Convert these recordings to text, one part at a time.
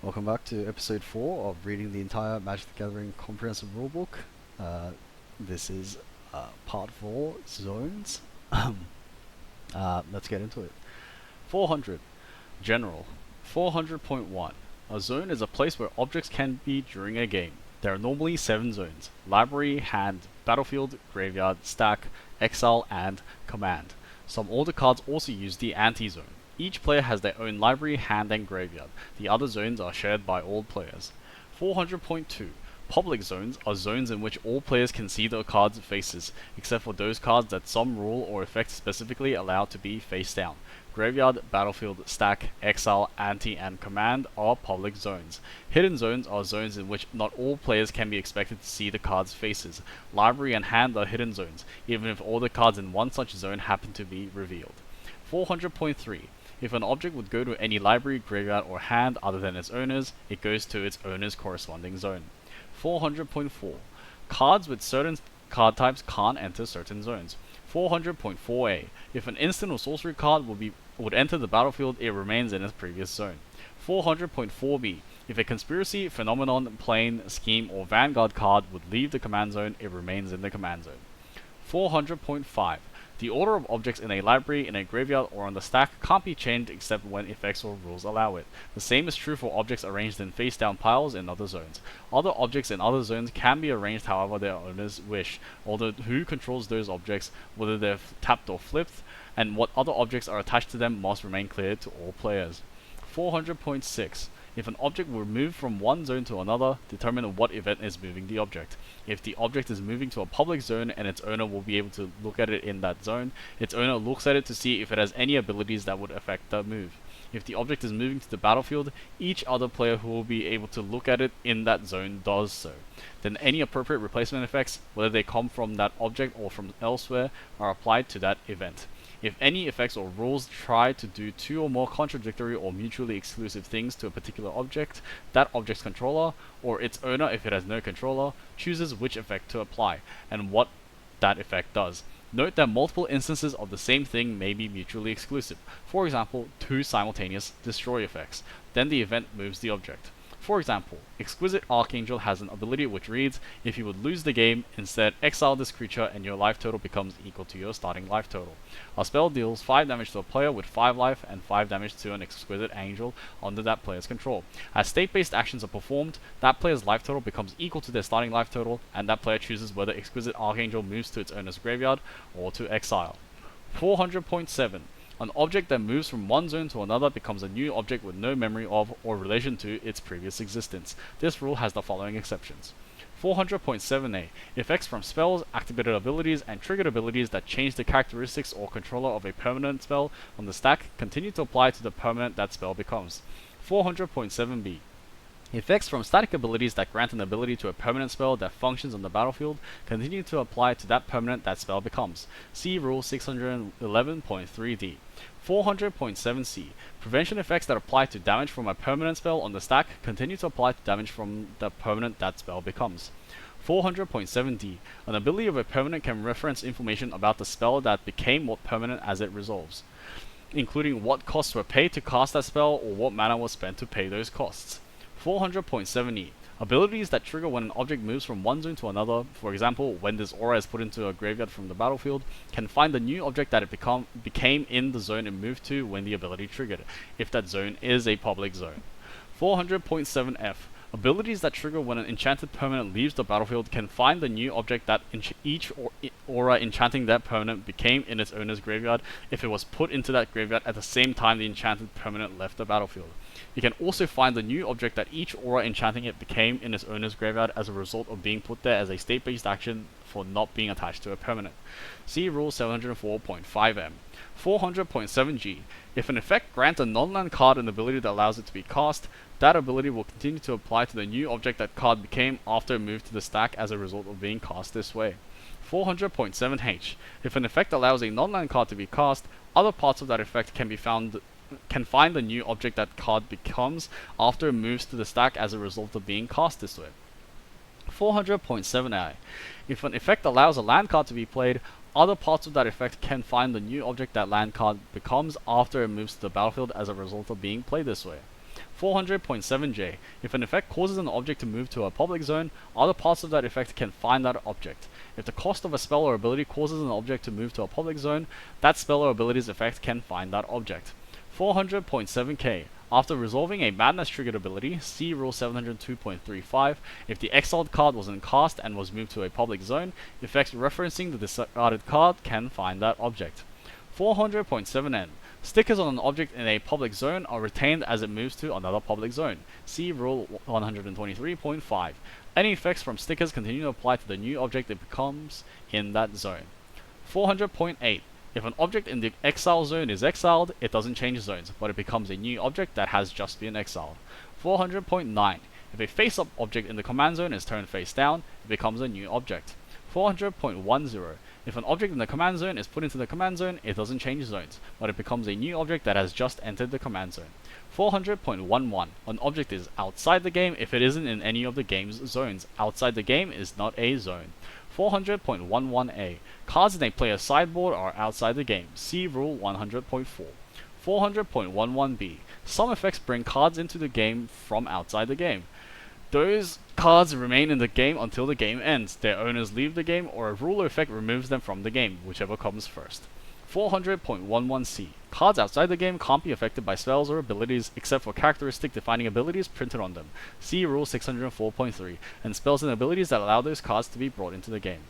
Welcome back to episode 4 of reading the entire Magic the Gathering comprehensive rulebook. This is part 4, Zones. Let's get into it. 400. General. 400.1. A zone is a place where objects can be during a game. There are normally 7 zones: Library, Hand, Battlefield, Graveyard, Stack, Exile, and Command. Some older cards also use the Ante zone. Each player has their own library, hand, and graveyard. The other zones are shared by all players. 400.2. Public zones are zones in which all players can see the card's faces, except for those cards that some rule or effect specifically allow to be face down. Graveyard, Battlefield, Stack, Exile, Ante, and Command are public zones. Hidden zones are zones in which not all players can be expected to see the card's faces. Library and Hand are hidden zones, even if all the cards in one such zone happen to be revealed. 400.3. If an object would go to any library, graveyard, or hand other than its owner's, it goes to its owner's corresponding zone. 400.4. Cards with certain card types can't enter certain zones. 400.4a. If an instant or sorcery card would enter the battlefield, it remains in its previous zone. 400.4b. If a conspiracy, phenomenon, plane, scheme, or vanguard card would leave the command zone, it remains in the command zone. 400.5. The order of objects in a library, in a graveyard, or on the stack can't be changed except when effects or rules allow it. The same is true for objects arranged in face-down piles in other zones. Other objects in other zones can be arranged however their owners wish, although who controls those objects, whether they're tapped or flipped, and what other objects are attached to them must remain clear to all players. 400.6. If an object were moved from one zone to another, determine what event is moving the object. If the object is moving to a public zone and its owner will be able to look at it in that zone, its owner looks at it to see if it has any abilities that would affect the move. If the object is moving to the battlefield, each other player who will be able to look at it in that zone does so. Then any appropriate replacement effects, whether they come from that object or from elsewhere, are applied to that event. If any effects or rules try to do two or more contradictory or mutually exclusive things to a particular object, that object's controller, or its owner if it has no controller, chooses which effect to apply, and what that effect does. Note that multiple instances of the same thing may be mutually exclusive. For example, 2 simultaneous destroy effects. Then the event moves the object. For example, Exquisite Archangel has an ability which reads, if you would lose the game, instead exile this creature and your life total becomes equal to your starting life total. A spell deals 5 damage to a player with 5 life and 5 damage to an Exquisite Angel under that player's control. As state-based actions are performed, that player's life total becomes equal to their starting life total, and that player chooses whether Exquisite Archangel moves to its owner's graveyard or to exile. 400.7. An object that moves from one zone to another becomes a new object with no memory of or relation to its previous existence. This rule has the following exceptions. 400.7a. Effects from spells, activated abilities, and triggered abilities that change the characteristics or controller of a permanent spell on the stack continue to apply to the permanent that spell becomes. 400.7b. Effects from static abilities that grant an ability to a permanent spell that functions on the battlefield continue to apply to that permanent that spell becomes. See Rule 611.3d. 400.7c. Prevention effects that apply to damage from a permanent spell on the stack continue to apply to damage from the permanent that spell becomes. 400.7d. An ability of a permanent can reference information about the spell that became what permanent as it resolves, including what costs were paid to cast that spell or what mana was spent to pay those costs. 400.7e. Abilities that trigger when an object moves from one zone to another, for example, when this aura is put into a graveyard from the battlefield, can find the new object that it became in the zone it moved to when the ability triggered, if that zone is a public zone. 400.7f. Abilities that trigger when an enchanted permanent leaves the battlefield can find the new object that each aura enchanting that permanent became in its owner's graveyard if it was put into that graveyard at the same time the enchanted permanent left the battlefield. It can also find the new object that each aura enchanting it became in its owner's graveyard as a result of being put there as a state-based action for not being attached to a permanent. See Rule 704.5m. 400.7g. If an effect grants a non-land card an ability that allows it to be cast, that ability will continue to apply to the new object that card became after it moved to the stack as a result of being cast this way. 400.7h. If an effect allows a non-land card to be cast, other parts of that effect can find the new object that card becomes after it moves to the stack as a result of being cast this way. 400.7i. If an effect allows a land card to be played, other parts of that effect can find the new object that land card becomes after it moves to the battlefield as a result of being played this way. 400.7J. If an effect causes an object to move to a public zone, other parts of that effect can find that object. If the cost of a spell or ability causes an object to move to a public zone, that spell or ability's effect can find that object. 400.7K. After resolving a Madness triggered ability, see Rule 702.35, if the exiled card wasn't cast and was moved to a public zone, effects referencing the discarded card can find that object. 400.7N. Stickers on an object in a public zone are retained as it moves to another public zone. See Rule 123.5. Any effects from stickers continue to apply to the new object it becomes in that zone. 400.8. If an object in the exile zone is exiled, it doesn't change zones, but it becomes a new object that has just been exiled. 400.9. If a face-up object in the command zone is turned face down, it becomes a new object. 400.10. If an object in the command zone is put into the command zone, it doesn't change zones, but it becomes a new object that has just entered the command zone. 400.11. An object is outside the game if it isn't in any of the game's zones. Outside the game is not a zone. 400.11a. Cards in a player's sideboard are outside the game. See Rule 100.4. 400.11b. Some effects bring cards into the game from outside the game. Those cards remain in the game until the game ends. Their owners leave the game, or a ruler effect removes them from the game, whichever comes first. 400.11c. Cards outside the game can't be affected by spells or abilities except for characteristic defining abilities printed on them. See Rule 604.3, and spells and abilities that allow those cards to be brought into the game.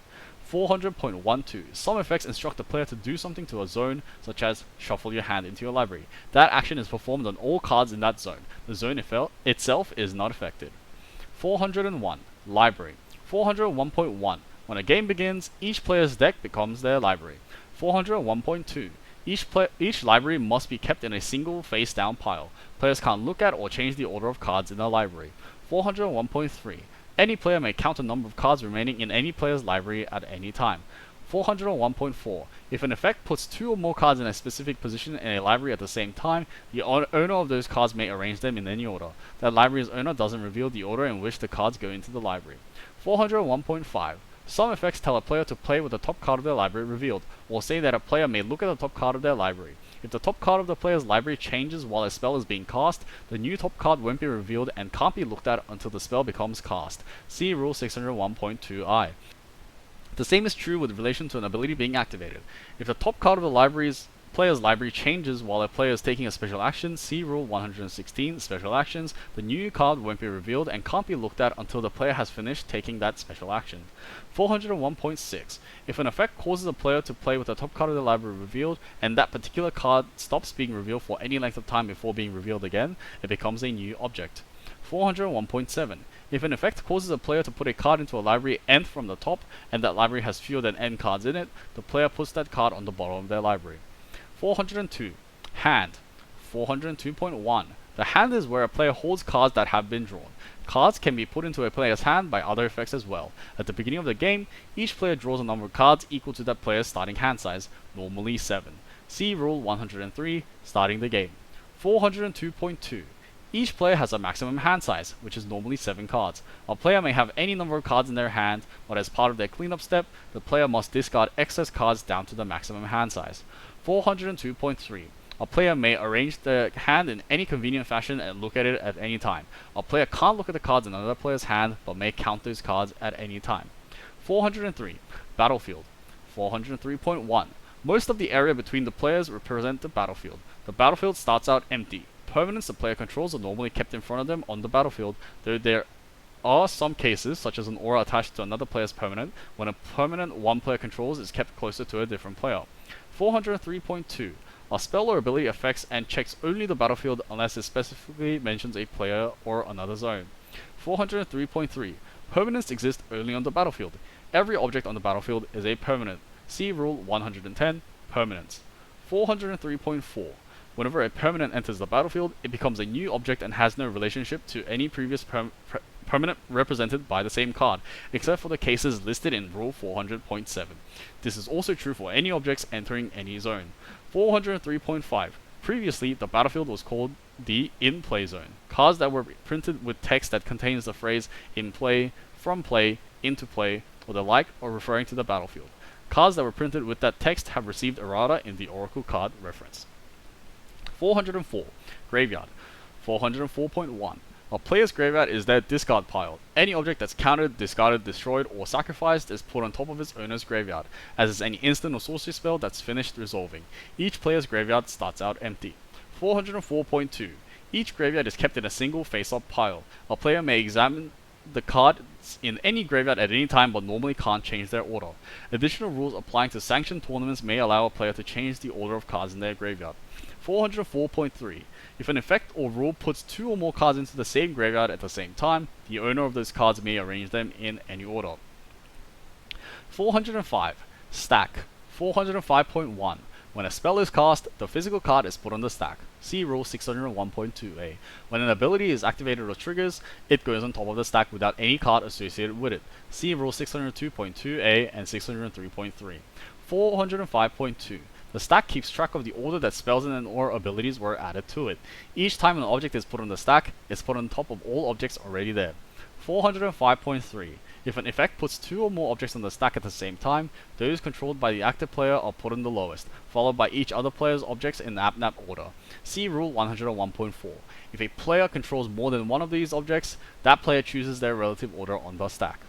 400.12. Some effects instruct the player to do something to a zone, such as shuffle your hand into your library. That action is performed on all cards in that zone. The zone itself is not affected. 401. Library. 401.1. When a game begins, each player's deck becomes their library. 401.2. Each library must be kept in a single face-down pile. Players can't look at or change the order of cards in their library. 401.3. Any player may count the number of cards remaining in any player's library at any time. 401.4. If an effect puts 2 or more cards in a specific position in a library at the same time, the owner of those cards may arrange them in any order. That library's owner doesn't reveal the order in which the cards go into the library. 401.5. Some effects tell a player to play with the top card of their library revealed, or say that a player may look at the top card of their library. If the top card of the player's library changes while a spell is being cast, the new top card won't be revealed and can't be looked at until the spell becomes cast. See Rule 601.2i. The same is true with relation to an ability being activated. If the top card of the player's library changes while a player is taking a special action, see Rule 116, Special Actions, the new card won't be revealed and can't be looked at until the player has finished taking that special action. 401.6. If an effect causes a player to play with the top card of the library revealed, and that particular card stops being revealed for any length of time before being revealed again, it becomes a new object. 401.7. If an effect causes a player to put a card into a library nth from the top, and that library has fewer than n cards in it, the player puts that card on the bottom of their library. 402. Hand. 402.1. The hand is where a player holds cards that have been drawn. Cards can be put into a player's hand by other effects as well. At the beginning of the game, each player draws a number of cards equal to that player's starting hand size, normally 7. See Rule 103, starting the game. 402.2. Each player has a maximum hand size, which is normally 7 cards. A player may have any number of cards in their hand, but as part of their cleanup step, the player must discard excess cards down to the maximum hand size. 402.3. A player may arrange the hand in any convenient fashion and look at it at any time. A player can't look at the cards in another player's hand, but may count those cards at any time. 403. Battlefield. 403.1. Most of the area between the players represent the battlefield. The battlefield starts out empty. Permanents the player controls are normally kept in front of them on the battlefield, though there are some cases, such as an aura attached to another player's permanent, when a permanent one player controls is kept closer to a different player. 403.2. A spell or ability affects and checks only the battlefield unless it specifically mentions a player or another zone. 403.3. Permanents exist only on the battlefield. Every object on the battlefield is a permanent. See Rule 110, Permanents. 403.4. Whenever a permanent enters the battlefield, it becomes a new object and has no relationship to any previous permanent represented by the same card, except for the cases listed in Rule 400.7. This is also true for any objects entering any zone. 403.5. Previously, the battlefield was called the in-play zone. Cards that were printed with text that contains the phrase in play, from play, into play, or the like, or referring to the battlefield. Cards that were printed with that text have received errata in the Oracle card reference. 404. Graveyard. 404.1. A player's graveyard is their discard pile. Any object that's countered, discarded, destroyed, or sacrificed is put on top of its owner's graveyard, as is any instant or sorcery spell that's finished resolving. Each player's graveyard starts out empty. 404.2. Each graveyard is kept in a single face-up pile. A player may examine the cards in any graveyard at any time but normally can't change their order. Additional rules applying to sanctioned tournaments may allow a player to change the order of cards in their graveyard. 404.3. If an effect or rule puts 2 or more cards into the same graveyard at the same time, the owner of those cards may arrange them in any order. 405. Stack. 405.1. When a spell is cast, the physical card is put on the stack. See Rule 601.2a. When an ability is activated or triggers, it goes on top of the stack without any card associated with it. See Rule 602.2a and 603.3. 405.2. The stack keeps track of the order that spells and or abilities were added to it. Each time an object is put on the stack, it's put on top of all objects already there. 405.3. If an effect puts 2 or more objects on the stack at the same time, those controlled by the active player are put on the lowest, followed by each other player's objects in AppNap order. See Rule 101.4. If a player controls more than one of these objects, that player chooses their relative order on the stack.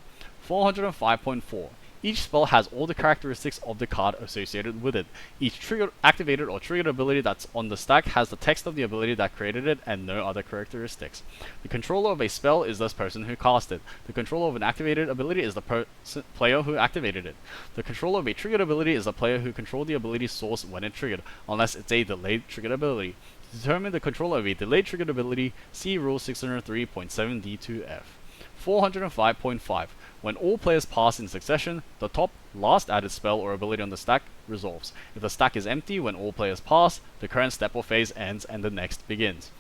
405.4. Each spell has all the characteristics of the card associated with it. Each activated or triggered ability that's on the stack has the text of the ability that created it and no other characteristics. The controller of a spell is the person who cast it. The controller of an activated ability is the player who activated it. The controller of a triggered ability is the player who controlled the ability's source when it triggered, unless it's a delayed triggered ability. To determine the controller of a delayed triggered ability, see Rule 603.7d2f. 405.5. When all players pass in succession, the top last added spell or ability on the stack resolves. If the stack is empty when all players pass, the current step or phase ends and the next begins.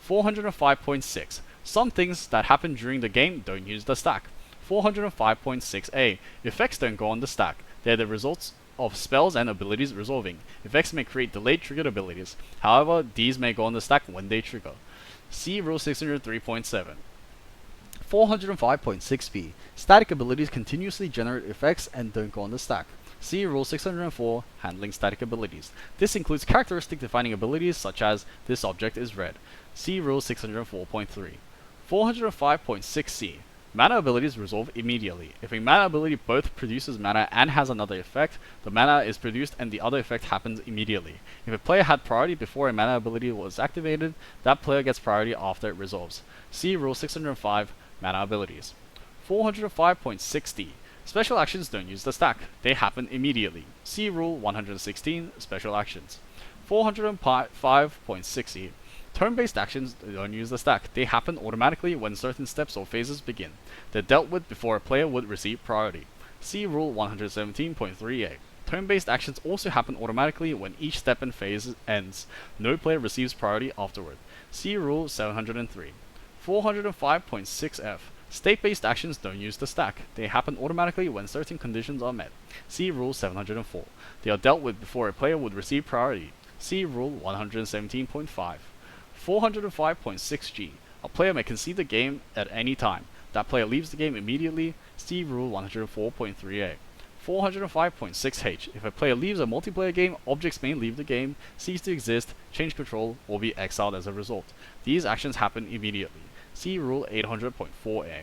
405.6. Some things that happen during the game don't use the stack. 405.6a. Effects don't go on the stack. They're the results of spells and abilities resolving. Effects may create delayed triggered abilities. However, these may go on the stack when they trigger. See Rule 603.7. 405.6b. Static abilities continuously generate effects and don't go on the stack. See Rule 604, Handling Static Abilities. This includes characteristic defining abilities such as this object is red. See Rule 604.3. 405.6c. Mana abilities resolve immediately. If a mana ability both produces mana and has another effect, the mana is produced and the other effect happens immediately. If a player had priority before a mana ability was activated, that player gets priority after it resolves. See Rule 605, Mana Abilities. 405.6d. Special actions don't use the stack. They happen immediately. See Rule 116, Special Actions. 405.6e. Turn-based actions don't use the stack. They happen automatically when certain steps or phases begin. They're dealt with before a player would receive priority. See Rule 117.3a. Turn-based actions also happen automatically when each step and phase ends. No player receives priority afterward. See Rule 703. 405.6f. State-based actions don't use the stack. They happen automatically when certain conditions are met. See Rule 704. They are dealt with before a player would receive priority. See Rule 117.5. 405.6g. A player may concede the game at any time. That player leaves the game immediately. See Rule 104.3a. 405.6h. If a player leaves a multiplayer game, objects may leave the game, cease to exist, change control, or be exiled as a result. These actions happen immediately. See Rule 800.4a.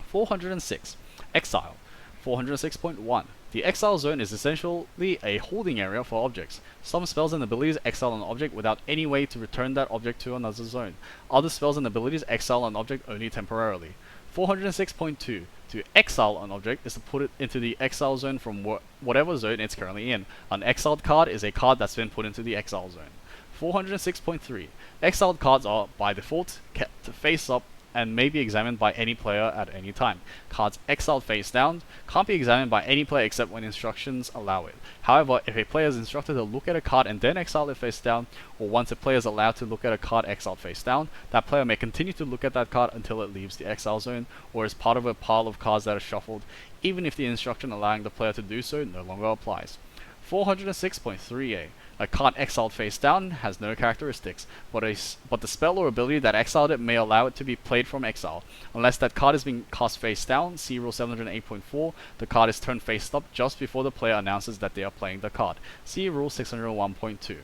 406. Exile. 406.1. The exile zone is essentially a holding area for objects. Some spells and abilities exile an object without any way to return that object to another zone. Other spells and abilities exile an object only temporarily. 406.2. To exile an object is to put it into the exile zone from whatever zone it's currently in. An exiled card is a card that's been put into the exile zone. 406.3. Exiled cards are, by default, kept face up and may be examined by any player at any time. Cards exiled face down can't be examined by any player except when instructions allow it. However, if a player is instructed to look at a card and then exile it face down, or once a player is allowed to look at a card exiled face down, that player may continue to look at that card until it leaves the exile zone, or is part of a pile of cards that are shuffled, even if the instruction allowing the player to do so no longer applies. 406.3a. A card exiled face down has no characteristics, but the spell or ability that exiled it may allow it to be played from exile. Unless that card is being cast face down, see Rule 708.4, the card is turned face up just before the player announces that they are playing the card. See Rule 601.2.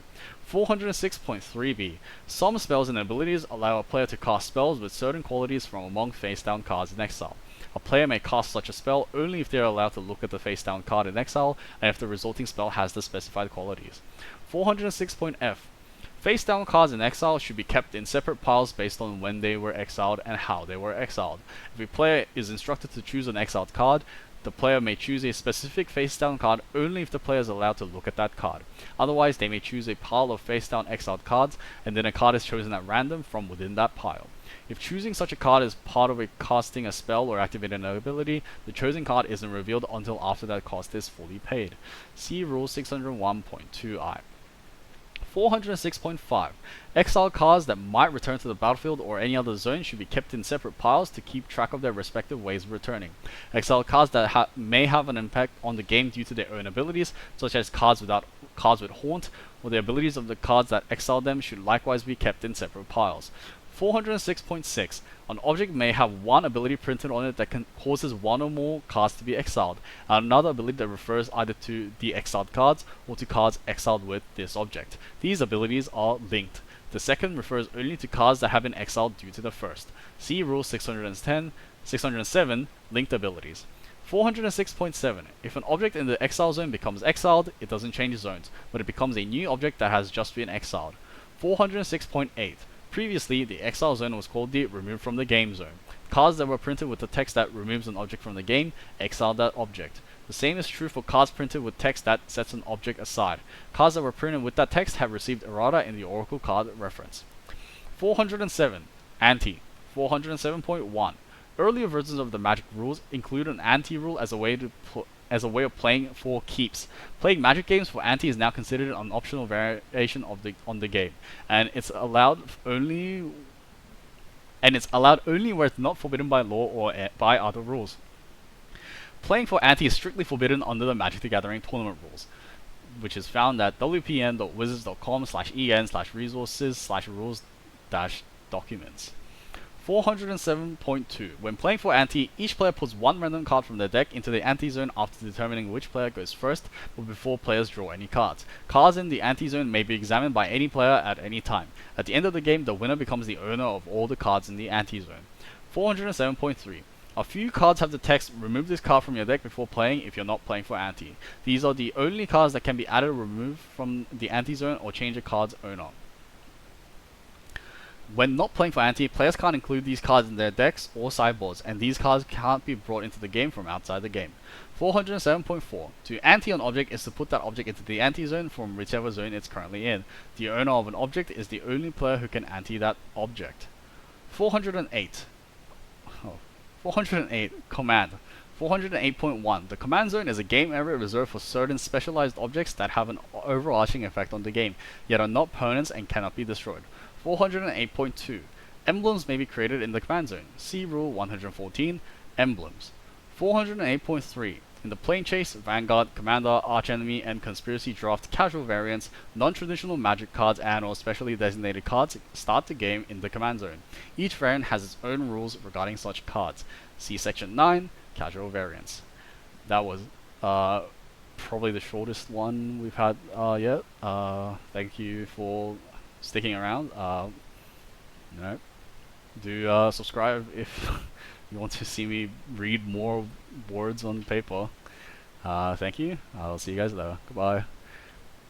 406.3b. Some spells and abilities allow a player to cast spells with certain qualities from among face-down cards in exile. A player may cast such a spell only if they are allowed to look at the face-down card in exile and if the resulting spell has the specified qualities. 406.f. Face-down cards in exile should be kept in separate piles based on when they were exiled and how they were exiled. If a player is instructed to choose an exiled card, the player may choose a specific face-down card only if the player is allowed to look at that card. Otherwise, they may choose a pile of face-down exiled cards, and then a card is chosen at random from within that pile. If choosing such a card is part of casting a spell or activating an ability, the chosen card isn't revealed until after that cost is fully paid. See Rule 601.2i. 406.5. Exiled cards that might return to the battlefield or any other zone should be kept in separate piles to keep track of their respective ways of returning. Exiled cards that may have an impact on the game due to their own abilities, such as cards with haunt, or the abilities of the cards that exile them, should likewise be kept in separate piles. 406.6. An object may have one ability printed on it that causes one or more cards to be exiled, and another ability that refers either to the exiled cards or to cards exiled with this object. These abilities are linked. The second refers only to cards that have been exiled due to the first. See Rule 607, Linked Abilities. 406.7. If an object in the exile zone becomes exiled, it doesn't change zones, but it becomes a new object that has just been exiled. 406.8. Previously, the exile zone was called the Remove from the Game zone. Cards that were printed with the text that removes an object from the game exile that object. The same is true for cards printed with text that sets an object aside. Cards that were printed with that text have received errata in the Oracle card reference. 407. Ante. 407.1. Earlier versions of the Magic rules include an ante rule as a way of playing for keeps. Playing Magic games for ante is now considered an optional variation on the game, and it's allowed only where it's not forbidden by law or by other rules. Playing for ante is strictly forbidden under the Magic the Gathering tournament rules, which is found at wpn.wizards.com/en/resources/rules-documents. 407.2. When playing for ante, each player puts one random card from their deck into the ante zone after determining which player goes first, but before players draw any cards. Cards in the ante zone may be examined by any player at any time. At the end of the game, the winner becomes the owner of all the cards in the ante zone. 407.3. A few cards have the text, remove this card from your deck before playing if you're not playing for ante. These are the only cards that can be added or removed from the ante zone or change a card's owner. When not playing for ante, players can't include these cards in their decks or sideboards, and these cards can't be brought into the game from outside the game. 407.4. To ante an object is to put that object into the ante zone from whichever zone it's currently in. The owner of an object is the only player who can ante that object. 408. 408. Command. 408.1. The command zone is a game area reserved for certain specialized objects that have an overarching effect on the game, yet are not permanents and cannot be destroyed. 408.2. Emblems may be created in the command zone. See Rule 114, Emblems. 408.3. In the Plane Chase, Vanguard, Commander, Archenemy, and Conspiracy Draft casual variants, non-traditional Magic cards and or specially designated cards start the game in the command zone. Each variant has its own rules regarding such cards. See Section 9, Casual Variants. That was probably the shortest one we've had yet. Thank you for sticking around. Do subscribe if you want to see me read more words on paper. Thank you. I'll see you guys later. Goodbye.